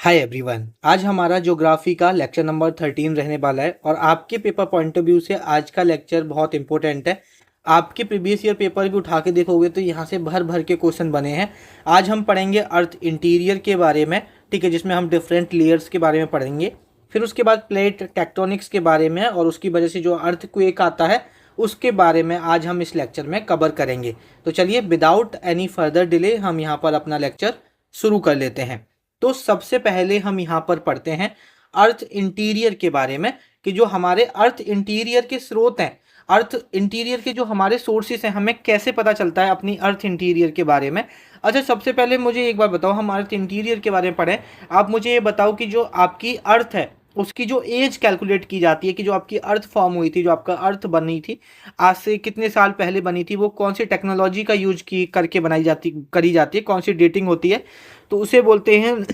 Hi everyone, आज हमारा geography का लेक्चर नंबर 13 रहने वाला है और आपके पेपर पॉइंट ऑफ व्यू से आज का लेक्चर बहुत इंपॉर्टेंट है। आपके प्रीवियस ईयर पेपर भी उठा के देखोगे तो यहाँ से भर भर के क्वेश्चन बने हैं। आज हम पढ़ेंगे अर्थ इंटीरियर के बारे में, ठीक है, जिसमें हम डिफरेंट लेयर्स के बारे में पढ़ेंगे। फिर उसके बाद प्लेट टेक्टोनिक्स के बारे में और उसकी वजह से जो अर्थक्वेक आता है उसके बारे में आज हम इस लेक्चर में कवर करेंगे। तो चलिए विदाउट एनी फर्दर डिले हम यहाँ पर अपना लेक्चर शुरू कर लेते हैं। तो सबसे पहले हम यहाँ पर पढ़ते हैं अर्थ इंटीरियर के बारे में कि जो हमारे अर्थ इंटीरियर के स्रोत हैं, अर्थ इंटीरियर के जो हमारे सोर्सेस हैं, हमें कैसे पता चलता है अपनी अर्थ इंटीरियर के बारे में। अच्छा, सबसे पहले मुझे एक बार बताओ, हम अर्थ इंटीरियर के बारे में पढ़ें, आप मुझे ये बताओ कि जो आपकी अर्थ है उसकी जो एज कैलकुलेट की जाती है कि जो आपकी अर्थ फॉर्म हुई थी, जो आपका अर्थ बनी थी आज से कितने साल पहले बनी थी, वो कौन सी टेक्नोलॉजी का यूज की करके करी जाती है, कौन सी डेटिंग होती है, तो उसे बोलते हैं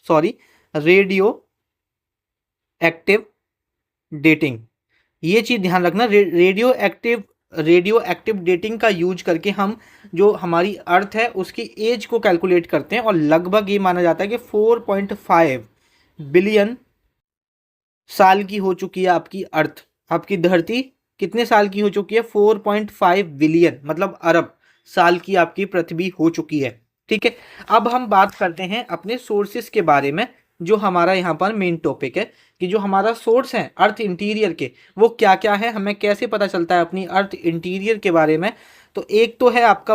सॉरी, रेडियो एक्टिव डेटिंग। ये चीज़ ध्यान रखना, रेडियो एक्टिव डेटिंग का यूज करके हम जो हमारी अर्थ है उसकी एज को कैलकुलेट करते हैं और लगभग ये माना जाता है कि 4.5 बिलियन साल की हो चुकी है आपकी अर्थ। आपकी धरती कितने साल की हो चुकी है? 4.5 बिलियन, मतलब अरब साल की आपकी पृथ्वी हो चुकी है। ठीक है, अब हम बात करते हैं अपने सोर्सेस के बारे में, जो हमारा यहाँ पर मेन टॉपिक है कि जो हमारा सोर्स है अर्थ इंटीरियर के वो क्या क्या है, हमें कैसे पता चलता है अपनी अर्थ इंटीरियर के बारे में। तो एक तो है आपका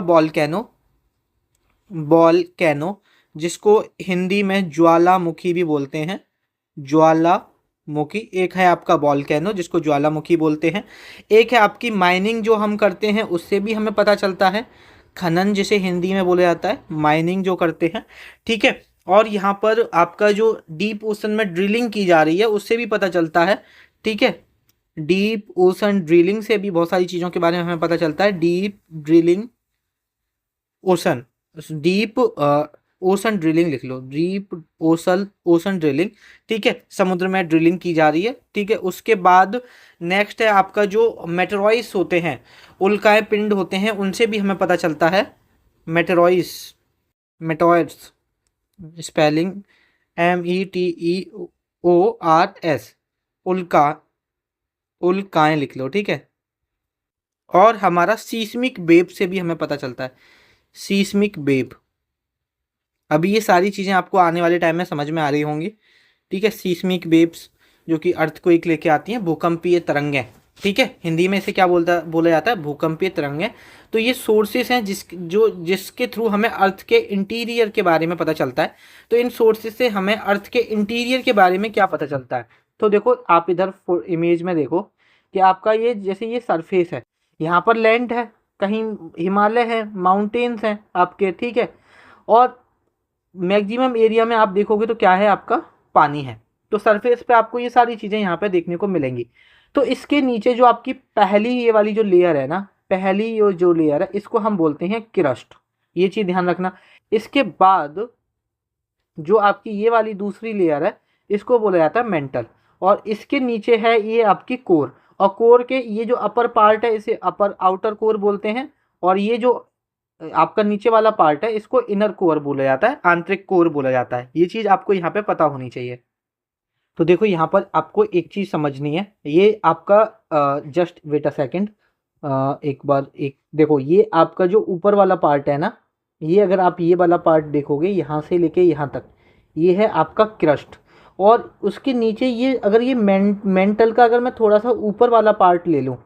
वॉल्केनो, जिसको हिंदी में ज्वालामुखी भी बोलते हैं, ज्वालामुखी। एक है आपका वॉल्केनो जिसको ज्वालामुखी बोलते हैं। एक है आपकी माइनिंग, जो हम करते हैं उससे भी हमें पता चलता है, खनन जिसे हिंदी में बोला जाता है, माइनिंग जो करते हैं। ठीक है, और यहाँ पर आपका जो डीप ओशन में ड्रिलिंग की जा रही है उससे भी पता चलता है। ठीक है, डीप ओशन ड्रिलिंग से भी बहुत सारी चीज़ों के बारे में हमें पता चलता है। डीप ओशन ड्रिलिंग लिख लो, डीप ओशन ड्रिलिंग। ठीक है, समुद्र में ड्रिलिंग की जा रही है। ठीक है, उसके बाद नेक्स्ट है आपका जो मेटेरॉइड्स होते हैं, उल्काएं पिंड होते हैं, उनसे भी हमें पता चलता है। मेटोइड्स स्पेलिंग METEORS, उल्काएं लिख लो। ठीक है, और हमारा सीस्मिक वेव से भी हमें पता चलता है, सीस्मिक वेव। अभी ये सारी चीज़ें आपको आने वाले टाइम में समझ में आ रही होंगी। ठीक है, सीस्मिक वेव्स जो कि अर्थक्वेक लेके आती हैं, भूकंपीय तरंगें। ठीक है, हिंदी में इसे क्या बोला जाता है? भूकंपीय तरंगें। तो ये सोर्सेस हैं जिसके थ्रू हमें अर्थ के इंटीरियर के बारे में पता चलता है। तो इन सोर्सेस से हमें अर्थ के इंटीरियर के बारे में क्या पता चलता है? तो देखो, आप इधर इमेज में देखो कि आपका ये जैसे ये सरफेस है, यहाँ पर लैंड है, कहीं हिमालय है, माउंटेन्स हैं आपके। ठीक है, और मैक्सिमम एरिया में आप देखोगे तो क्या है, आपका पानी है। तो सरफेस पे आपको ये सारी चीज़ें यहाँ पे देखने को मिलेंगी। तो इसके नीचे जो आपकी पहली ये वाली जो लेयर है ना, पहली ये जो लेयर है, इसको हम बोलते हैं क्रस्ट। ये चीज़ ध्यान रखना। इसके बाद जो आपकी ये वाली दूसरी लेयर है इसको बोला जाता है मेंटल, और इसके नीचे है ये आपकी कोर, और कोर के ये जो अपर पार्ट है इसे अपर आउटर कोर बोलते हैं, और ये जो आपका नीचे वाला पार्ट है इसको इनर कोर बोला जाता है, आंतरिक कोर बोला जाता है। ये चीज़ आपको यहाँ पे पता होनी चाहिए। तो देखो, यहाँ पर आपको एक चीज़ समझनी है, ये आपका जस्ट वेट अ सेकेंड, एक बार एक देखो, ये आपका जो ऊपर वाला पार्ट है ना, ये अगर आप ये वाला पार्ट देखोगे यहाँ से लेके यहाँ तक, ये है आपका क्रस्ट। और उसके नीचे ये अगर ये मेंटल का अगर मैं थोड़ा सा ऊपर वाला पार्ट ले लूँ,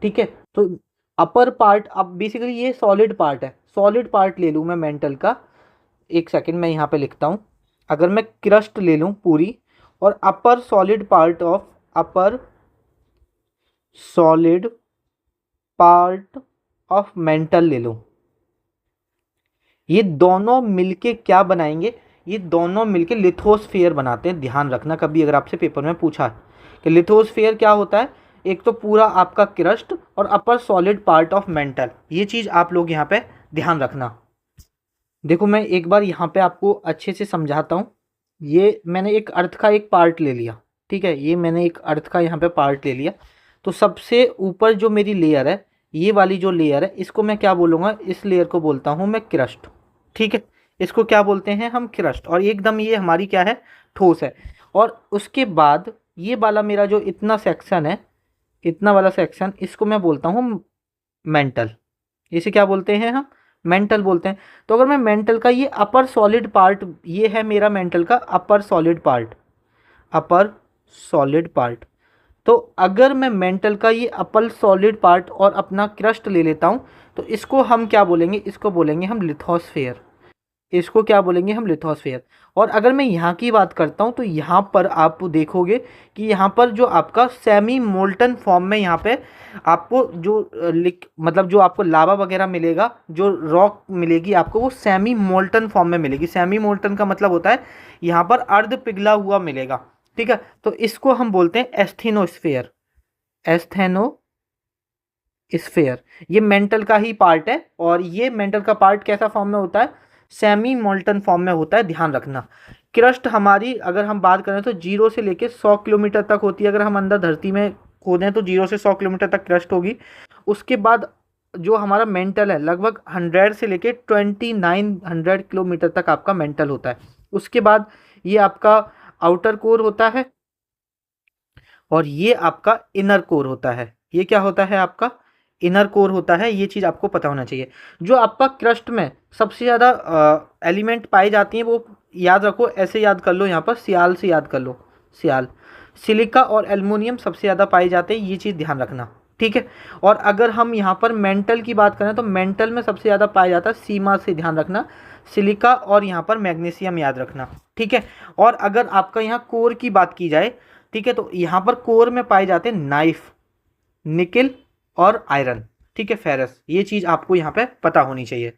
ठीक है, तो अपर पार्ट, अब बेसिकली ये सॉलिड पार्ट है, सॉलिड पार्ट ले लूँ मैं मेंटल का। एक सेकंड मैं यहाँ पे लिखता हूँ, अगर मैं क्रस्ट ले लूँ पूरी और अपर सॉलिड पार्ट ऑफ मेंटल ले लूँ, ये दोनों मिलके क्या बनाएंगे? ये दोनों मिलके लिथोस्फीयर बनाते हैं। ध्यान रखना, कभी अगर आपसे पेपर में पूछा कि लिथोस्फीयर क्या होता है, एक तो पूरा आपका क्रस्ट और अपर सॉलिड पार्ट ऑफ मेंटल, ये चीज़ आप लोग यहाँ पे ध्यान रखना। देखो, मैं एक बार यहाँ पे आपको अच्छे से समझाता हूँ। ये मैंने एक अर्थ का एक पार्ट ले लिया, ठीक है, ये मैंने एक अर्थ का यहाँ पे पार्ट ले लिया। तो सबसे ऊपर जो मेरी लेयर है, ये वाली जो लेयर है, इसको मैं क्या बोलूँगा? इस लेयर को बोलता हूँ मैं क्रस्ट। ठीक है, इसको क्या बोलते हैं हम, क्रस्ट। और एकदम ये हमारी क्या है, ठोस है। और उसके बाद ये वाला मेरा जो इतना सेक्शन है, इतना वाला सेक्शन, इसको मैं बोलता हूँ मेंटल। इसे क्या बोलते हैं हम, मेंटल बोलते हैं। तो अगर मैं मेंटल का ये अपर सॉलिड पार्ट, ये है मेरा मेंटल का अपर सॉलिड पार्ट, अपर सॉलिड पार्ट। तो अगर मैं मेंटल का ये अपर सॉलिड पार्ट और अपना क्रस्ट ले लेता हूँ, तो इसको हम क्या बोलेंगे, इसको बोलेंगे हम लिथोस्फेयर। इसको क्या बोलेंगे हम, लिथोस्फेयर। और अगर मैं यहाँ की बात करता हूँ, तो यहाँ पर आप देखोगे कि यहाँ पर जो आपका सेमी मोल्टन फॉर्म में, यहाँ पे आपको जो मतलब जो आपको लावा वगैरह मिलेगा, जो रॉक मिलेगी आपको, वो सेमी मोल्टन फॉर्म में मिलेगी। सेमी मोल्टन का मतलब होता है यहाँ पर अर्ध पिघला हुआ मिलेगा, ठीक है। तो इसको हम बोलते हैं एस्थेनोस्फेयर, एस्थेनोस्फेयर। ये मेंटल का ही पार्ट है। और ये मेंटल का पार्ट कैसा फॉर्म में होता है, सेमी मोल्टन फॉर्म में होता है, ध्यान रखना। क्रस्ट हमारी अगर हम बात करें तो 0 से लेके 100 किलोमीटर तक होती है। अगर हम अंदर धरती में खोदें तो 0 से 100 किलोमीटर तक क्रस्ट होगी। उसके बाद जो हमारा मेंटल है, लगभग 100 से लेके 2900 किलोमीटर तक आपका मेंटल होता है। उसके बाद ये आपका आउटर कोर होता है, और ये आपका इनर कोर होता है। ये क्या होता है, आपका इनर कोर होता है। ये चीज़ आपको पता होना चाहिए। जो आपका क्रस्ट में सबसे ज़्यादा एलिमेंट पाई जाती हैं, वो याद रखो, ऐसे याद कर लो, यहाँ पर सियाल से याद कर लो, सियाल। सिलिका और एल्युमिनियम सबसे ज़्यादा पाए जाते हैं, ये चीज़ ध्यान रखना, ठीक है। और अगर हम यहाँ पर मेंटल की बात करें, तो मेंटल में सबसे ज़्यादा पाया जाता है, सीमा से ध्यान रखना, सिलिका और यहाँ पर मैग्नीशियम याद रखना, ठीक है। और अगर आपका यहाँ कोर की बात की जाए, ठीक है, तो यहाँ पर कोर में पाए जाते हैं नाइफ, निकिल और आयरन, ठीक है, फेरस। ये चीज़ आपको यहाँ पे पता होनी चाहिए।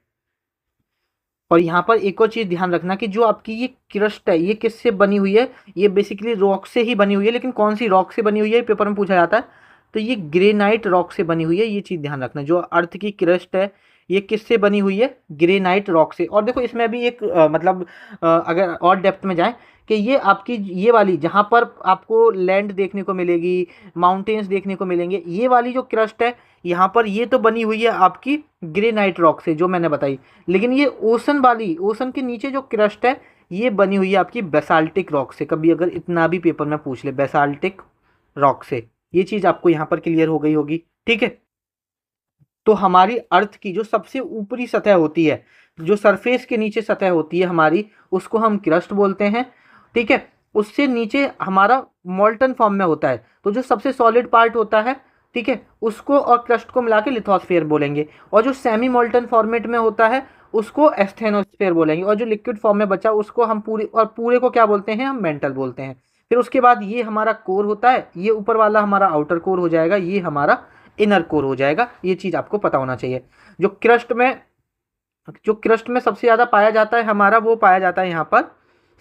और यहाँ पर एक और चीज़ ध्यान रखना कि जो आपकी ये क्रस्ट है, ये किससे बनी हुई है, ये बेसिकली रॉक से ही बनी हुई है। लेकिन कौन सी रॉक से बनी हुई है, पेपर में पूछा जाता है। तो ये ग्रेनाइट रॉक से बनी हुई है, ये चीज़ ध्यान रखना। जो अर्थ की क्रस्ट है, ये किससे बनी हुई है, ग्रेनाइट रॉक से। और देखो इसमें भी एक मतलब अगर और डेप्थ में जाएं, कि ये आपकी ये वाली जहाँ पर आपको लैंड देखने को मिलेगी, माउंटेन्स देखने को मिलेंगे, ये वाली जो क्रस्ट है यहाँ पर, ये तो बनी हुई है आपकी ग्रेनाइट रॉक से, जो मैंने बताई। लेकिन ये ओशन वाली, ओशन के नीचे जो क्रस्ट है, ये बनी हुई है आपकी बेसाल्टिक रॉक से। कभी अगर इतना भी पेपर में पूछ ले, बेसाल्टिक रॉक से। ये चीज़ आपको यहाँ पर क्लियर हो गई होगी, ठीक है। तो हमारी अर्थ की जो सबसे ऊपरी सतह होती है, जो सरफेस के नीचे सतह होती है हमारी, उसको हम क्रस्ट बोलते हैं, ठीक है। उससे नीचे हमारा मोल्टन फॉर्म में होता है, तो जो सबसे सॉलिड पार्ट होता है, ठीक है, उसको और क्रस्ट को मिला के लिथोस्फेयर बोलेंगे। और जो सेमी मोल्टन फॉर्मेट में होता है, उसको एस्थेनोस्फेयर बोलेंगे। और जो लिक्विड फॉर्म में बचा, उसको हम पूरे को क्या बोलते हैं, हम मेंटल बोलते हैं। फिर उसके बाद ये हमारा कोर होता है, ये ऊपर वाला हमारा आउटर कोर हो जाएगा, ये हमारा इनर कोर हो जाएगा। ये चीज़ आपको पता होना चाहिए। जो क्रस्ट में जो क्रस्ट में सबसे ज़्यादा पाया जाता है हमारा, वो पाया जाता है यहाँ पर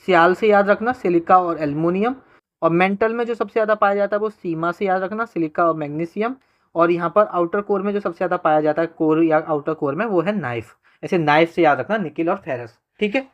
सियाल से याद रखना, सिलिका और एल्युमिनियम। और मेंटल में जो सबसे ज़्यादा पाया जाता है, वो सीमा से याद रखना, सिलिका और मैग्नीशियम। और यहाँ पर आउटर कोर में जो सबसे ज़्यादा पाया जाता है, कोर या आउटर कोर में, वो है नाइफ। ऐसे नाइफ से याद रखना, निकिल और फेरस, ठीक है।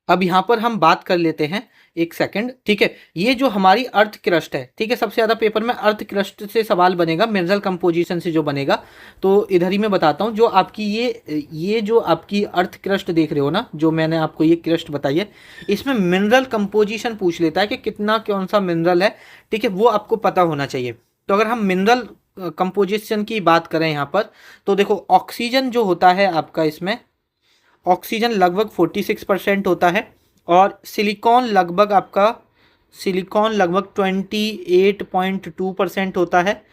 अब यहाँ पर हम बात कर लेते हैं, एक सेकंड, ठीक है। ये जो हमारी अर्थ क्रस्ट है, ठीक है, सबसे ज़्यादा पेपर में अर्थ क्रस्ट से सवाल बनेगा, मिनरल कंपोजिशन से जो बनेगा। तो इधर ही मैं बताता हूँ, जो आपकी ये जो आपकी अर्थ क्रस्ट देख रहे हो ना, जो मैंने आपको ये क्रस्ट बताई है, इसमें मिनरल कंपोजिशन पूछ लेता है कि कितना कौन सा मिनरल है, ठीक है, वो आपको पता होना चाहिए। तो अगर हम मिनरल कंपोजिशन की बात करें यहाँ पर, तो देखो ऑक्सीजन जो होता है आपका, इसमें ऑक्सीजन लगभग 46% होता है। और सिलिकॉन लगभग 28.2% होता है।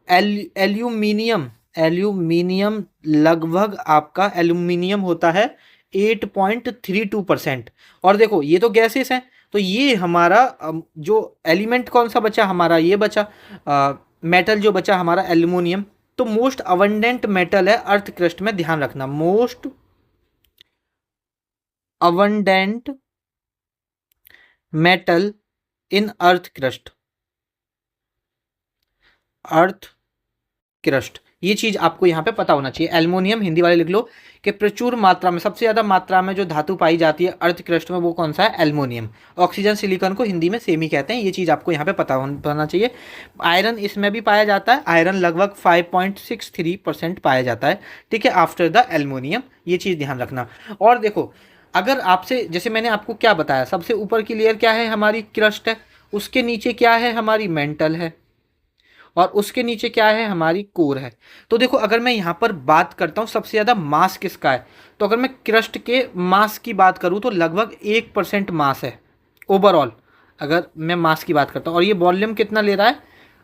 एल्यूमिनियम एल्यूमिनियम लगभग आपका एल्यूमिनियम होता है 8.32%। और देखो ये तो गैसेस हैं, तो ये हमारा जो एलिमेंट कौन सा बचा हमारा, ये बचा मेटल जो बचा हमारा एल्यूमिनियम। तो मोस्ट अबंडेंट मेटल है अर्थ क्रस्ट में, ध्यान रखना, most abundant metal in earth crust ये चीज आपको यहाँ पे पता होना चाहिए। एल्युमिनियम हिंदी वाले लिख लो कि प्रचुर मात्रा में, सबसे ज्यादा मात्रा में जो धातु पाई जाती है अर्थ क्रस्ट में, वो कौन सा है? एल्युमिनियम। ऑक्सीजन सिलिकॉन को हिंदी में सेम ही कहते हैं, ये चीज आपको यहाँ पे पता होना चाहिए। आयरन इसमें भी पाया जाता है, आयरन लगभग 5.63% पाया जाता है, ठीक है, आफ्टर द एल्युमिनियम, ये चीज ध्यान रखना। और देखो, अगर आपसे, जैसे मैंने आपको क्या बताया, सबसे ऊपर की लेयर क्या है? हमारी क्रस्ट है, उसके नीचे क्या है? हमारी मेंटल है, और उसके नीचे क्या है? हमारी कोर है। तो देखो, अगर मैं यहाँ पर बात करता हूँ सबसे ज़्यादा मास किसका है, तो अगर मैं क्रस्ट के मास की बात करूँ तो लगभग 1% मास है ओवरऑल, अगर मैं मास की बात करता हूँ। और ये वॉल्यूम कितना ले रहा है?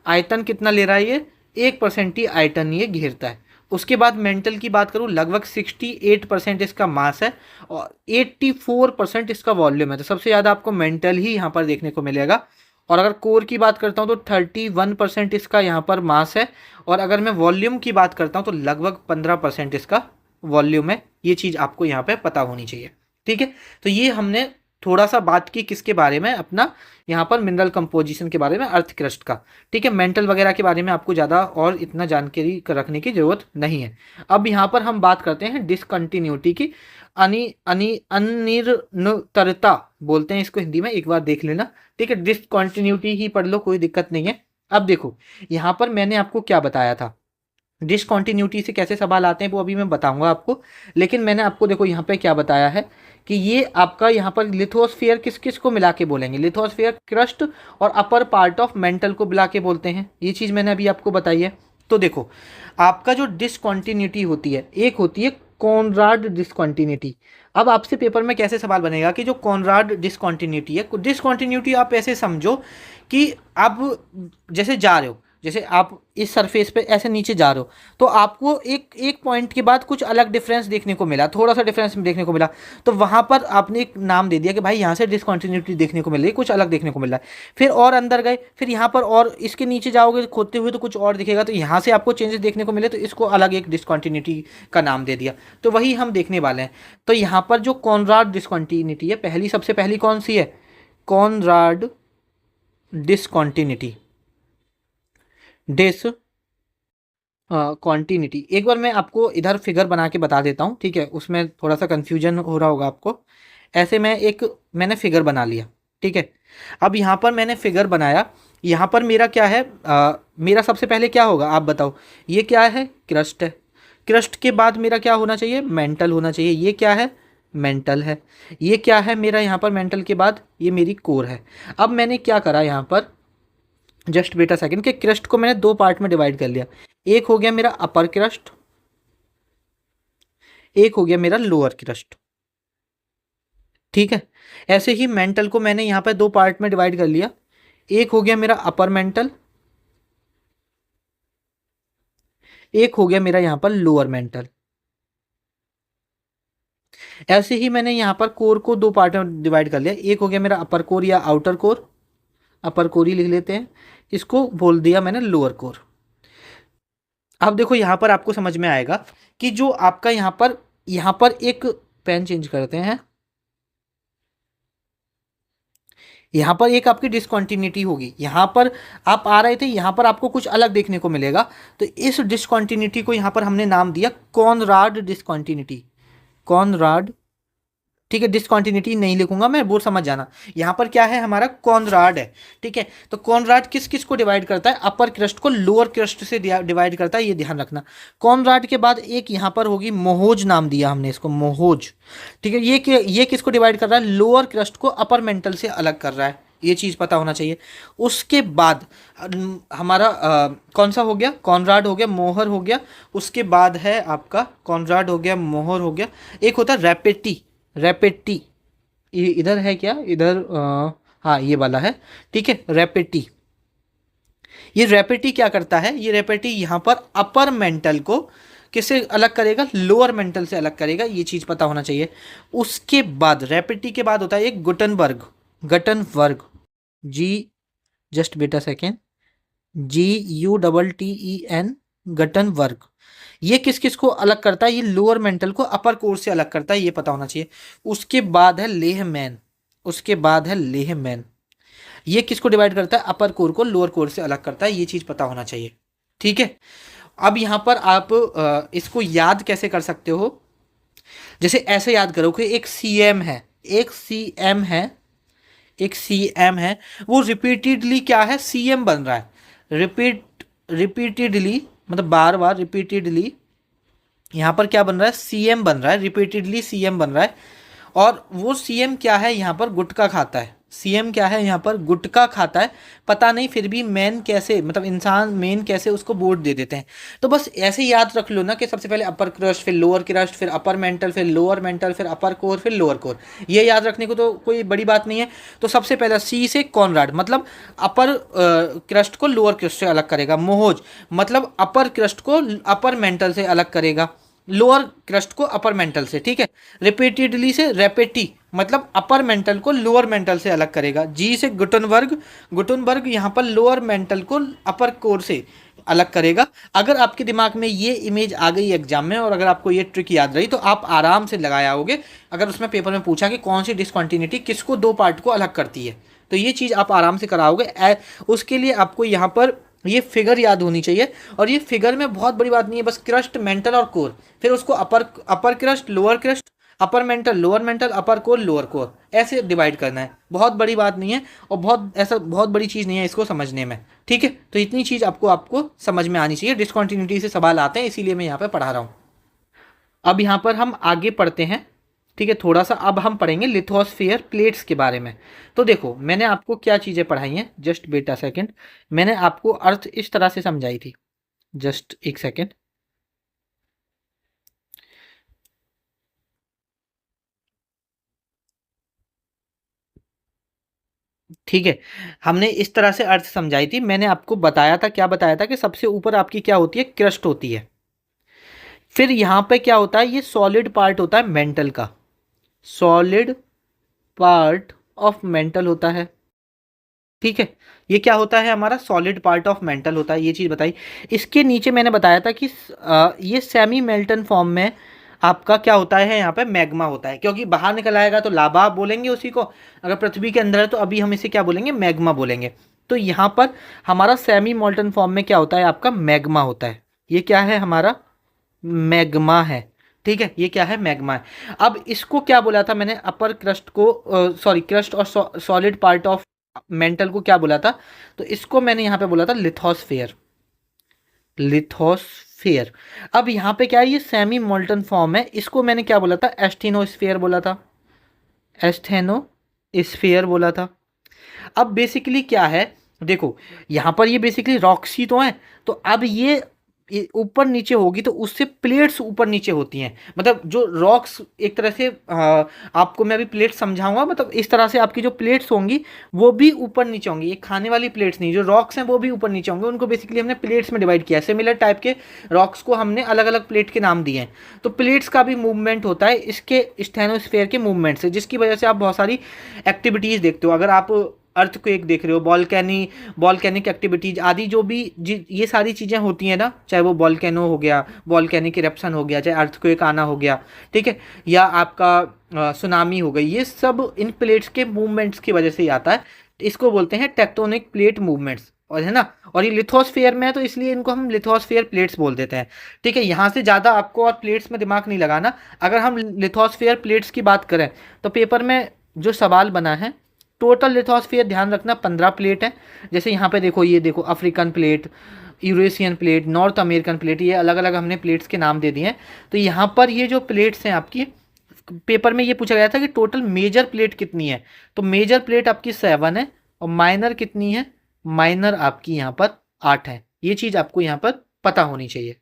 आयतन कितना ले रहा है? ये 1% ही आयतन ये घेरता है। उसके बाद मेंटल की बात करूँ, लगभग 68% इसका मास है और 84% इसका वॉल्यूम है। तो सबसे ज़्यादा आपको मेंटल ही यहाँ पर देखने को मिलेगा। और अगर कोर की बात करता हूँ तो 31% इसका यहाँ पर मास है, और अगर मैं वॉल्यूम की बात करता हूँ तो लगभग 15% इसका वॉल्यूम है। ये चीज़ आपको यहाँ पे पता होनी चाहिए, ठीक है। तो ये हमने थोड़ा सा बात की किसके बारे में? अपना यहाँ पर मिनरल कंपोजिशन के बारे में, अर्थ क्रस्ट का, ठीक है। मेंटल वगैरह के बारे में आपको ज़्यादा और इतना जानकारी रखने की ज़रूरत नहीं है। अब यहाँ पर हम बात करते हैं डिसकंटिन्यूटी की। अनिरंतरता बोलते हैं इसको हिंदी में, एक बार देख लेना, ठीक है। डिसकंटिन्यूटी ही पढ़ लो, कोई दिक्कत नहीं है। अब देखो, यहाँ पर मैंने आपको क्या बताया था, डिसकंटिन्यूटी से कैसे सवाल आते हैं वो अभी मैं बताऊंगा आपको। लेकिन मैंने आपको देखो यहाँ पे क्या बताया है कि ये आपका यहाँ पर लिथोस्फीयर किस किस को मिला के बोलेंगे? लिथोस्फीयर क्रस्ट और अपर पार्ट ऑफ मेंटल को मिला के बोलते हैं, ये चीज़ मैंने अभी आपको बताई है। तो देखो, आपका जो डिसकंटिन्यूटी होती है, एक होती है कॉनराड डिसकंटिन्यूटी। अब आपसे पेपर में कैसे सवाल बनेगा कि जो कॉनराड डिसकंटिन्यूटी है, डिसकंटिन्यूटी आप ऐसे समझो कि आप जैसे जा रहे हो, जैसे आप इस सरफेस पे ऐसे नीचे जा रहे हो, तो आपको एक एक पॉइंट के बाद कुछ अलग डिफरेंस देखने को मिला, थोड़ा सा डिफरेंस देखने को मिला, तो वहाँ पर आपने एक नाम दे दिया कि भाई यहाँ से डिसकंटिन्यूटी देखने को मिल रही है, कुछ अलग देखने को मिल रहा है। फिर और अंदर गए, फिर यहाँ पर और इसके नीचे जाओगे खोदते हुए तो कुछ और दिखेगा, तो यहाँ से आपको चेंजेस देखने को मिले, तो इसको अलग एक डिसकंटिन्यूटी का नाम दे दिया। तो वही हम देखने वाले हैं। तो यहाँ पर जो कॉनराड डिसकंटिन्यूटी है, पहली, सबसे पहली कौन सी है? Conrad discontinuity, dis continuity. एक बार मैं आपको इधर फिगर बना के बता देता हूँ, ठीक है, उसमें थोड़ा सा कन्फ्यूजन हो रहा होगा आपको। ऐसे मैंने फिगर बना लिया, ठीक है। अब यहाँ पर मैंने फिगर बनाया, यहाँ पर मेरा क्या है? मेरा सबसे पहले क्या होगा आप बताओ? ये क्या है? क्रस्ट है। क्रस्ट के बाद मेरा क्या होना चाहिए? मेंटल होना चाहिए। ये क्या है? मेंटल है। ये क्या है मेरा यहाँ पर? मेंटल के बाद ये मेरी कोर है। अब मैंने क्या करा यहाँ पर, जस्ट वेट अ सेकंड, के क्रस्ट को मैंने दो पार्ट में डिवाइड कर लिया। एक हो गया मेरा अपर क्रस्ट, एक हो गया मेरा लोअर क्रस्ट, ठीक है। ऐसे ही मेंटल को मैंने यहां पर दो पार्ट में डिवाइड कर लिया। एक हो गया मेरा अपर मेंटल, एक हो गया मेरा यहां पर लोअर मेंटल। ऐसे ही मैंने यहां पर कोर को दो पार्ट में डिवाइड कर लिया। एक हो गया मेरा अपर कोर या आउटर कोर, अपर कोर ही लिख लेते हैं, इसको बोल दिया मैंने लोअर कोर। अब देखो यहाँ पर आपको समझ में आएगा कि जो आपका यहाँ पर एक पेन चेंज करते हैं, यहाँ पर एक आपकी डिसकंटिन्यूटी होगी। यहाँ पर आप आ रहे थे, यहाँ पर आपको कुछ अलग देखने को मिलेगा। तो इस डिसकंटिन्यूटी को यहाँ पर हमने नाम दिया कॉनराड डिसकंटिन्यूटी, कॉनराड, ठीक है। डिसकंटिन्यूटी नहीं लिखूंगा मैं, वो समझ जाना। यहाँ पर क्या है? हमारा कॉनराड है, ठीक है। तो कॉनराड किस किस को डिवाइड करता है? अपर क्रस्ट को लोअर क्रस्ट से डिवाइड करता है, ये ध्यान रखना। कॉनराड के बाद एक यहाँ पर होगी मोहोज, नाम दिया हमने इसको मोहोज, ठीक है। ये किसको डिवाइड कर रहा है? लोअर क्रस्ट को अपर मेंटल से अलग कर रहा है, ये चीज़ पता होना चाहिए। उसके बाद हमारा कौन सा हो गया? कॉनराड हो गया, मोहर हो गया। उसके बाद है आपका कॉनराड हो गया, मोहर हो गया। एक होता है रेपेटी, रेपेटी, ये इधर है क्या? इधर हाँ ये वाला है, ठीक है, रेपेटी। ये रेपेटी क्या करता है? ये रेपेटी यहाँ पर अपर मेंटल को किससे अलग करेगा? लोअर मेंटल से अलग करेगा, ये चीज़ पता होना चाहिए। उसके बाद रेपेटी के बाद होता है एक गुटनबर्ग, गटनबर्ग, जी, जस्ट बेटा सेकेंड, GUTTEN, गटनबर्ग। ये किस किस को अलग करता है? ये लोअर मेंटल को अपर कोर से अलग करता है, ये पता होना चाहिए। उसके बाद है लेहमैन, उसके बाद है लेहमैन। ये किसको डिवाइड करता है? अपर कोर को लोअर कोर से अलग करता है, ये चीज़ पता होना चाहिए, ठीक है। अब यहाँ पर आप इसको याद कैसे कर सकते हो, जैसे ऐसे याद करो कि एक सीएम है, एक सीएम है, एक सीएम है, वो रिपीटेडली क्या है, सीएम बन रहा है, रिपीटेडली, मतलब बार बार रिपीटेडली यहाँ पर क्या बन रहा है, सीएम बन रहा है, रिपीटेडली सीएम बन रहा है। और वो सीएम क्या है, यहाँ पर गुटखा खाता है, सीएम क्या है, यहाँ पर गुटखा खाता है, पता नहीं फिर भी मैन कैसे, मतलब इंसान मेन कैसे उसको वोट दे देते हैं। तो बस ऐसे याद रख लो ना कि सबसे पहले अपर क्रस्ट, फिर लोअर क्रस्ट, फिर अपर मेंटल, फिर लोअर मेंटल, फिर अपर कोर, फिर लोअर कोर। ये याद रखने को तो कोई बड़ी बात नहीं है। तो सबसे पहला सी से कॉनराड, मतलब अपर क्रस्ट को लोअर क्रस्ट से अलग करेगा। मोहोज मतलब अपर क्रस्ट को अपर मेंटल से अलग करेगा, लोअर क्रस्ट को अपर मेंटल से, ठीक है। रिपीटेडली से रेपेटी, मतलब अपर मेंटल को लोअर मेंटल से अलग करेगा। जी से गुटनबर्ग, गुटनबर्ग यहाँ पर लोअर मेंटल को अपर कोर से अलग करेगा। अगर आपके दिमाग में ये इमेज आ गई एग्जाम में, और अगर आपको ये ट्रिक याद रही, तो आप आराम से लगा आओगे। अगर उसमें पेपर में पूछा कि कौन सी डिसकंटिन्यूटी किसको दो पार्ट को अलग करती है, तो ये चीज़ आप आराम से कराओगे। उसके लिए आपको यहाँ पर ये फिगर याद होनी चाहिए। और ये फिगर में बहुत बड़ी बात नहीं है, बस क्रस्ट, मेंटल और कोर, फिर उसको upper crust, lower crust, upper mantle, lower mantle, upper core, lower core, ऐसे डिवाइड करना है। बहुत बड़ी बात नहीं है, और बहुत बड़ी चीज़ नहीं है इसको समझने में, ठीक है। तो इतनी चीज़ आपको समझ में आनी चाहिए। डिसकंटिन्यूटी से सवाल आते हैं, इसीलिए मैं यहाँ पे पढ़ा रहा हूँ। अब यहाँ पर हम आगे पढ़ते हैं, ठीक है। थोड़ा सा अब हम पढ़ेंगे लिथोस्फीयर प्लेट्स के बारे में। तो देखो मैंने आपको क्या चीज़ें पढ़ाई हैं, जस्ट वेट अ सेकेंड। मैंने आपको अर्थ इस तरह से समझाई थी, जस्ट एक सेकेंड। ठीक है, हमने इस तरह से अर्थ समझाई थी। मैंने आपको बताया था, क्या बताया था, कि सबसे ऊपर आपकी क्या होती है, क्रस्ट होती है। फिर यहाँ पे क्या होता है, ये सॉलिड पार्ट होता है मेंटल का, सॉलिड पार्ट ऑफ मेंटल होता है, ठीक है। ये क्या होता है, हमारा सॉलिड पार्ट ऑफ मेंटल होता है, ये चीज़ बताई। इसके नीचे मैंने बताया था कि ये सेमी मेल्टन फॉर्म में आपका क्या होता है, यहाँ पे मैग्मा होता है, क्योंकि बाहर निकल आएगा तो लावा बोलेंगे उसी को, अगर पृथ्वी के अंदर है तो अभी हम इसे क्या बोलेंगे, मैग्मा बोलेंगे। तो यहाँ पर हमारा सेमी मोल्टन फॉर्म में क्या होता है, आपका मैग्मा होता है। ये क्या है, हमारा मैग्मा है, ठीक है। ये क्या है, मैग्मा है। अब इसको क्या बोला था मैंने, अपर क्रस्ट को, सॉरी क्रस्ट और सॉलिड पार्ट ऑफ मेंटल को क्या बोला था, तो इसको मैंने यहाँ पे बोला था लिथोस्फेयर, लिथोस्फेयर। अब यहाँ पे क्या है, ये सेमी मोल्टन फॉर्म है, इसको मैंने क्या बोला था, एस्टेनोस्फेयर बोला था, एस्थेनोस्फेयर बोला था। अब बेसिकली क्या है, देखो यहाँ पर ये बेसिकली रॉक्स ही तो हैं। तो अब ये ऊपर नीचे होगी तो उससे प्लेट्स ऊपर नीचे होती हैं, मतलब जो रॉक्स एक तरह से आपको मैं अभी प्लेट्स समझाऊंगा, मतलब इस तरह से आपकी जो प्लेट्स होंगी वो भी ऊपर नीचे होंगी। ये खाने वाली प्लेट्स नहीं, जो रॉक्स हैं वो भी ऊपर नीचे होंगे। उनको बेसिकली हमने प्लेट्स में डिवाइड किया है, सिमिलर टाइप के रॉक्स को हमने अलग अलग प्लेट के नाम दिए हैं। तो प्लेट्स का भी मूवमेंट होता है इसके स्टेनोस्फेयर के मूवमेंट से, जिसकी वजह से आप बहुत सारी एक्टिविटीज़ देखते हो। अगर आप अर्थ को एक देख रहे हो, वॉल्केनिक एक्टिविटीज आदि, जो भी ये सारी चीज़ें होती हैं ना, चाहे वो वॉल्केनो हो गया, वॉल्केनिक इरप्शन हो गया, चाहे अर्थ को एक आना हो गया, ठीक है, या आपका सुनामी हो गई, ये सब इन प्लेट्स के मूवमेंट्स की वजह से ही आता है। इसको बोलते हैं टेक्टोनिक प्लेट मूवमेंट्स, और है ना। और ये लिथोस्फेयर में है तो इसलिए इनको हम लिथोस्फेयर प्लेट्स बोल देते हैं, ठीक है। यहाँ से ज़्यादा आपको और प्लेट्स में दिमाग नहीं लगाना। अगर हम लिथोस्फेयर प्लेट्स की बात करें तो पेपर में जो सवाल बना है, टोटल लिथोस्फीयर ध्यान रखना 15 प्लेट है। जैसे यहाँ पे देखो, ये देखो African plate, Eurasian plate, north American plate, ये अलग अलग हमने प्लेट्स के नाम दे दिए हैं। तो यहाँ पर ये जो प्लेट्स हैं आपकी, पेपर में ये पूछा गया था कि टोटल मेजर प्लेट कितनी है, तो मेजर प्लेट आपकी 7 है, और माइनर कितनी है, माइनर आपकी यहाँ पर 8 है। ये चीज़ आपको यहाँ पर पता होनी चाहिए।